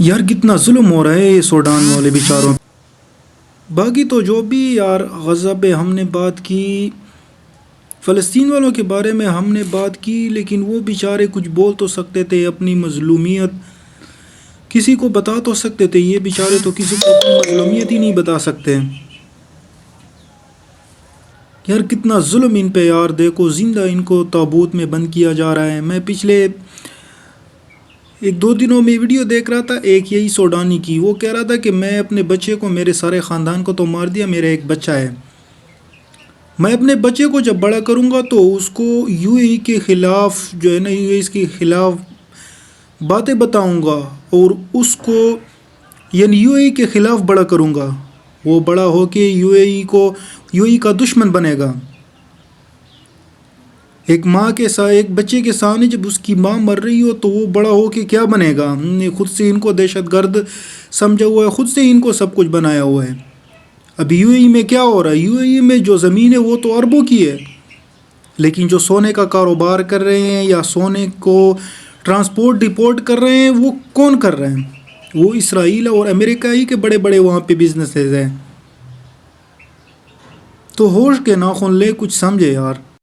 یار کتنا ظلم ہو رہا ہے یہ سوڈان والے بیچاروں. باقی تو جو بھی یار غزہ پہ ہم نے بات کی، فلسطین والوں کے بارے میں ہم نے بات کی، لیکن وہ بیچارے کچھ بول تو سکتے تھے، اپنی مظلومیت کسی کو بتا تو سکتے تھے. یہ بیچارے تو کسی کو اپنی مظلومیت ہی نہیں بتا سکتے. یار کتنا ظلم ان پہ یار. دیکھو زندہ ان کو تابوت میں بند کیا جا رہا ہے. میں پچھلے ایک دو دنوں میں ویڈیو دیکھ رہا تھا، ایک یہی سوڈانی کی. وہ کہہ رہا تھا کہ میں اپنے بچے کو، میرے سارے خاندان کو تو مار دیا، میرا ایک بچہ ہے، میں اپنے بچے کو جب بڑا کروں گا تو اس کو یو اے ای کے خلاف جو ہے نا، یو اے ای کے خلاف باتیں بتاؤں گا، اور اس کو یعنی یو اے ای کے خلاف بڑا کروں گا. وہ بڑا ہو کے یو اے ای کا دشمن بنے گا. ایک ماں کے ساتھ، ایک بچے کے سامنے جب اس کی ماں مر رہی ہو تو وہ بڑا ہو کے کیا بنے گا؟ ہم نے خود سے ان کو دہشت گرد سمجھا ہوا ہے، خود سے ان کو سب کچھ بنایا ہوا ہے. ابھی یو اے ای میں کیا ہو رہا ہے؟ یو اے ای میں جو زمین ہے وہ تو اربوں کی ہے، لیکن جو سونے کا کاروبار کر رہے ہیں یا سونے کو ٹرانسپورٹ ڈپورٹ کر رہے ہیں، وہ کون کر رہے ہیں؟ وہ اسرائیل اور امریکہ ہی کے بڑے بڑے وہاں پہ بزنسز ہیں. تو ہوش کے ناخن لے، کچھ سمجھے یار.